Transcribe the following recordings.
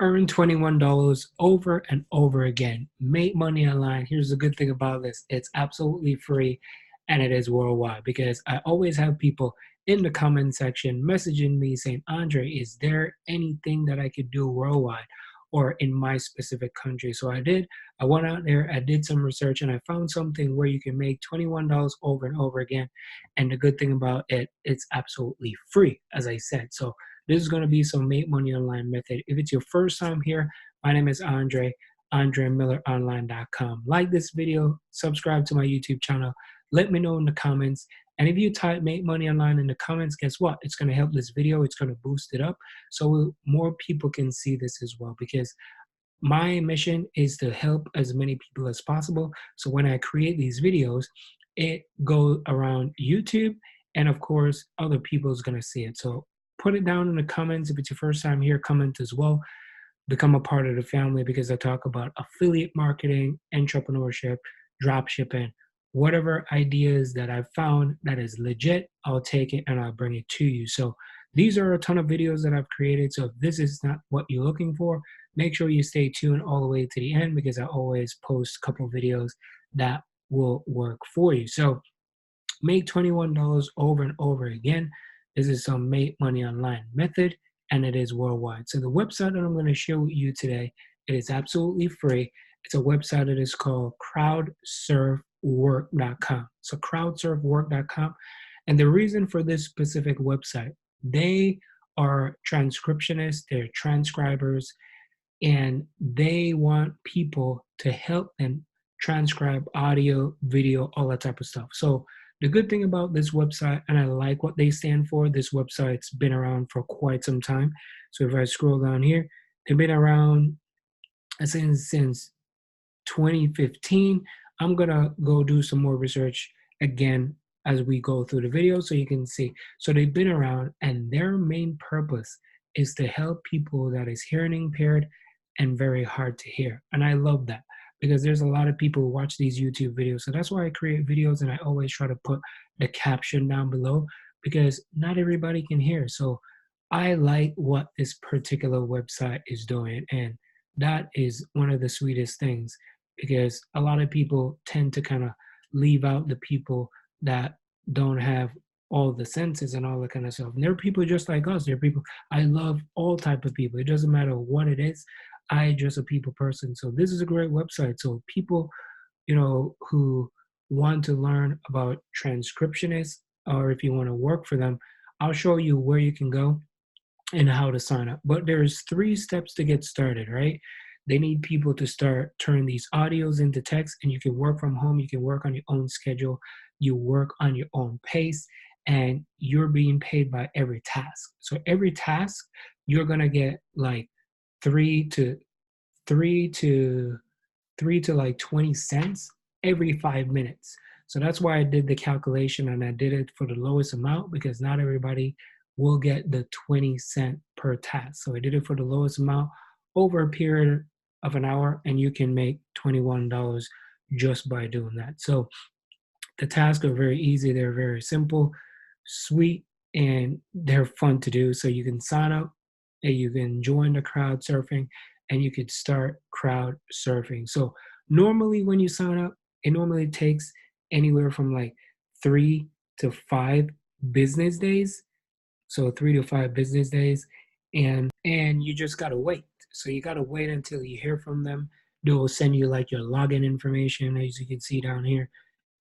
Earn $21 over and over again. Make money online. Here's the good thing about this. It's absolutely free and it is worldwide because I always have people in the comment section messaging me saying, Andre, is there anything that I could do worldwide or in my specific country? So I went out there, I did some research and I found something where you can make $21 over and over again. And the good thing about it, it's absolutely free, as I said. So this is going to be some make money online method. If it's your first time here, my name is Andre, AndreMillerOnline.com. Like this video, subscribe to my YouTube channel. Let me know in the comments. And if you type make money online in the comments, guess what? It's going to help this video. It's going to boost it up so more people can see this as well, because my mission is to help as many people as possible. So when I create these videos, it goes around YouTube, and of course, other people is going to see it. So put it down in the comments. If it's your first time here, comment as well. Become a part of the family because I talk about affiliate marketing, entrepreneurship, drop shipping, whatever ideas that I've found that is legit, I'll take it and I'll bring it to you. So these are a ton of videos that I've created. So if this is not what you're looking for, make sure you stay tuned all the way to the end because I always post a couple videos that will work for you. So make $21 over and over again. This is some make money online method and it is worldwide. So the website that I'm going to share with you today, it is absolutely free. It's a website that is called crowdsurfwork.com. So crowdsurfwork.com. And the reason for this specific website, they are transcriptionists, they're transcribers, and they want people to help them transcribe audio, video, all that type of stuff. So the good thing about this website, and I like what they stand for, this website's been around for quite some time. So if I scroll down here, they've been around since 2015. I'm gonna go do some more research again as we go through the video so you can see. So they've been around and their main purpose is to help people that is hearing impaired and very hard to hear. And I love that because there's a lot of people who watch these YouTube videos. So that's why I create videos and I always try to put the caption down below because not everybody can hear. So I like what this particular website is doing. And that is one of the sweetest things because a lot of people tend to kind of leave out the people that don't have all the senses and all that kind of stuff. And there are people just like us. There are people, I love all type of people. It doesn't matter what it is. I just a people person. So this is a great website. So people, who want to learn about transcriptionists or if you want to work for them, I'll show you where you can go and how to sign up. But there's 3 steps to get started, right? They need people to start turning these audios into text, and you can work from home. You can work on your own schedule. You work on your own pace, and you're being paid by every task. So every task, you're gonna get like 3 to like 20 cents every 5 minutes. So that's why I did the calculation and I did it for the lowest amount because not everybody will get the 20 cents per task. So I did it for the lowest amount over a period of an hour and you can make $21 just by doing that. So the tasks are very easy. They're very simple, sweet, and they're fun to do. So you can sign up and you can join the crowd surfing and you could start crowd surfing. So normally when you sign up, it normally takes anywhere from like 3 to 5 business days. So 3 to 5 business days. And you just gotta wait. So you gotta wait until you hear from them. They will send you like your login information, as you can see down here,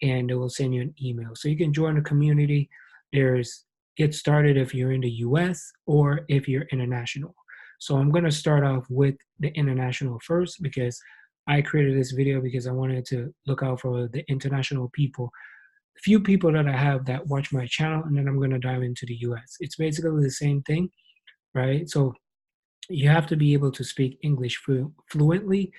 and they will send you an email. So you can join the community. There's get started if you're in the US or if you're international. So I'm gonna start off with the international first because I created this video because I wanted to look out for the international people, few people that I have that watch my channel, and then I'm gonna dive into the US. It's basically the same thing, right? So you have to be able to speak English fluently,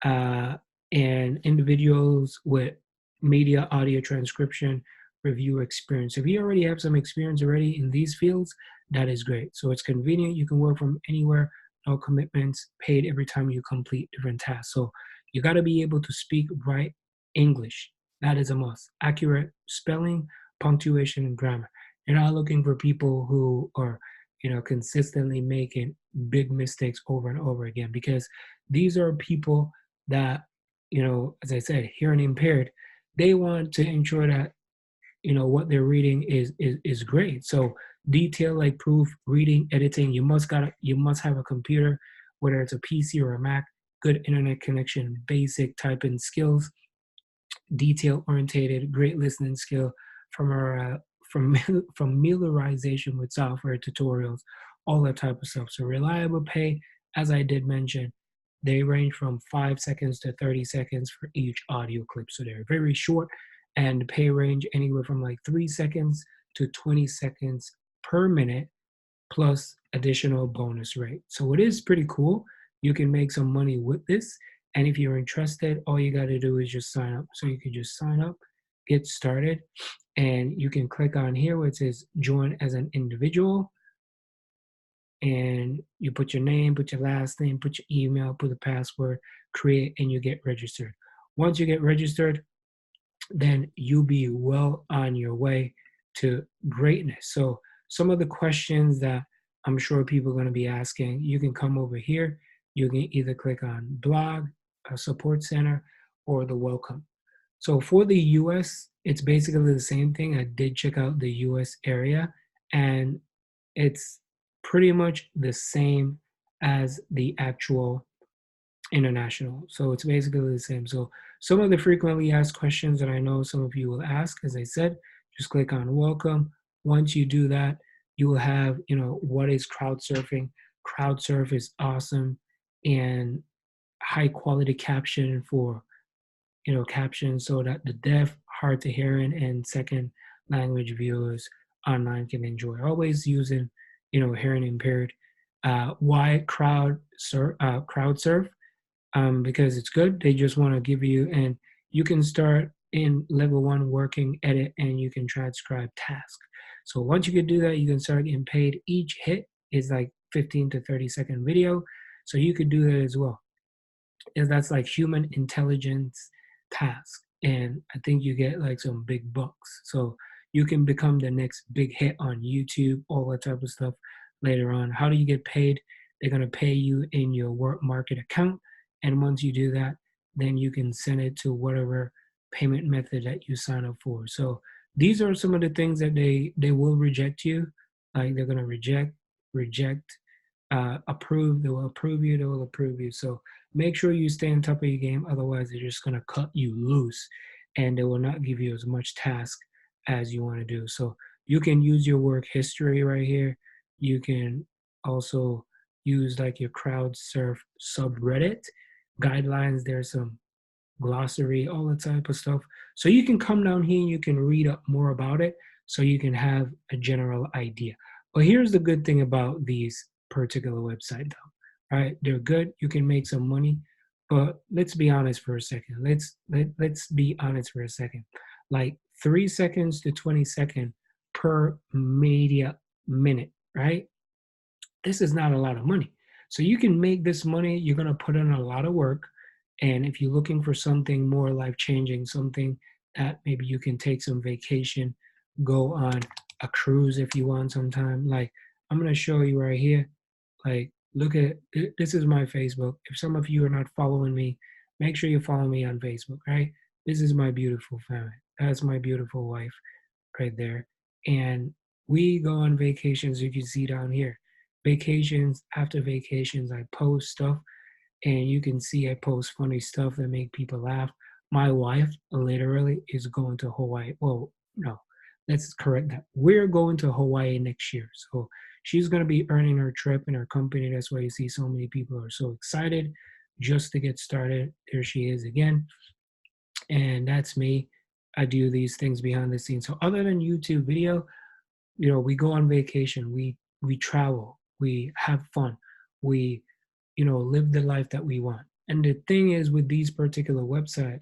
and individuals with media, audio transcription, review experience. If you already have some experience already in these fields, that is great. So it's convenient. You can work from anywhere, no commitments, paid every time you complete different tasks. So you got to be able to speak right English. That is a must. Accurate spelling, punctuation, and grammar. You're not looking for people who are, consistently making big mistakes over and over again, because these are people that, as I said, hearing impaired, they want to ensure that what they're reading is great. So detail like proof reading, editing, you must have a computer, whether it's a PC or a Mac, good internet connection, basic typing skills, detail orientated, great listening skill, from our from familiarization with software tutorials, all that type of stuff. So reliable pay, as I did mention, they range from 5 seconds to 30 seconds for each audio clip. So they're very short, and the pay range anywhere from like 3 seconds to 20 seconds per minute, plus additional bonus rate. So it is pretty cool. You can make some money with this. And if you're interested, all you got to do is just sign up. So you can just sign up, get started, and you can click on here where it says join as an individual. And you put your name, put your last name, put your email, put the password, create, and you get registered. Once you get registered, then you'll be well on your way to greatness. So some of the questions that I'm sure people are going to be asking, you can come over here. You can either click on blog, support center, or the welcome. So for the US, it's basically the same thing. I did check out the US area, and it's pretty much the same as the actual international. So it's basically the same. So some of the frequently asked questions that I know some of you will ask, as I said, just click on welcome. Once you do that, you will have, what is crowd surfing? Crowd surf is awesome, and high quality caption for, captions so that the deaf, hard to hearing, and second language viewers online can enjoy. Always using, hearing impaired. Why crowd surf? Because it's good. They just want to give you, and you can start in level one working, edit, and you can transcribe task. So once you can do that, you can start getting paid. Each hit is like 15 to 30-second video. So you could do that as well. And that's like human intelligence task. And I think you get like some big bucks. So you can become the next big hit on YouTube, all that type of stuff later on. How do you get paid? They're going to pay you in your work market account. And once you do that, then you can send it to whatever payment method that you sign up for. So these are some of the things that they will reject you. Like they're going to reject, approve. They will approve you. They will approve you. So make sure you stay on top of your game. Otherwise, they're just going to cut you loose, and they will not give you as much task as you want to do. So you can use your work history right here. You can also use like your Crowdsurf subreddit guidelines. There's some glossary, all that type of stuff. So you can come down here and you can read up more about it so you can have a general idea. But here's the good thing about these particular websites though. Right? They're good. You can make some money. But let's be honest for a second. Let's be honest for a second. Like 3 seconds to 20 seconds per media minute, right? This is not a lot of money. So you can make this money. You're going to put in a lot of work. And if you're looking for something more life changing, something that maybe you can take some vacation, go on a cruise if you want sometime. Like I'm going to show you right here. Like look at this is my Facebook. If some of you are not following me, make sure you follow me on Facebook, right? This is my beautiful family. That's my beautiful wife right there. And we go on vacations, you can see down here. Vacations, after vacations, I post stuff, and you can see I post funny stuff that make people laugh. My wife literally is going to Hawaii. Well, no, let's correct that. We're going to Hawaii next year. So she's going to be earning her trip in her company. That's why you see so many people are so excited just to get started. There she is again. And that's me. I do these things behind the scenes. So other than YouTube video, we go on vacation, we travel, we have fun, we live the life that we want. And the thing is with these particular websites,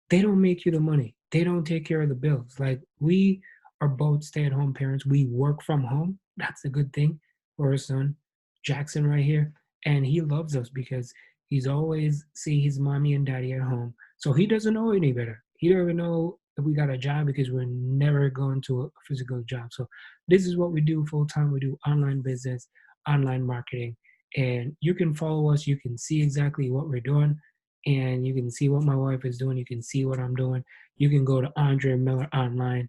they don't make you the money. They don't take care of the bills. Like we are both stay-at-home parents. We work from home. That's a good thing for our son, Jackson right here. And he loves us because he's always see his mommy and daddy at home. So he doesn't know any better. He don't even know we got a job because we're never going to a physical job. So this is what we do full time. We do online business, online marketing, and you can follow us. You can see exactly what we're doing, and you can see what my wife is doing. You can see what I'm doing. You can go to andremilleronline.com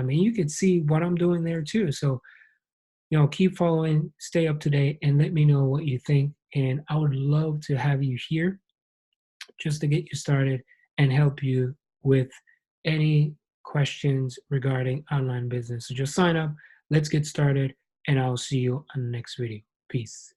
and you can see what I'm doing there too. So keep following, stay up to date, and let me know what you think. And I would love to have you here just to get you started and help you with any questions regarding online business. So just sign up, let's get started, and I'll see you on the next video. Peace.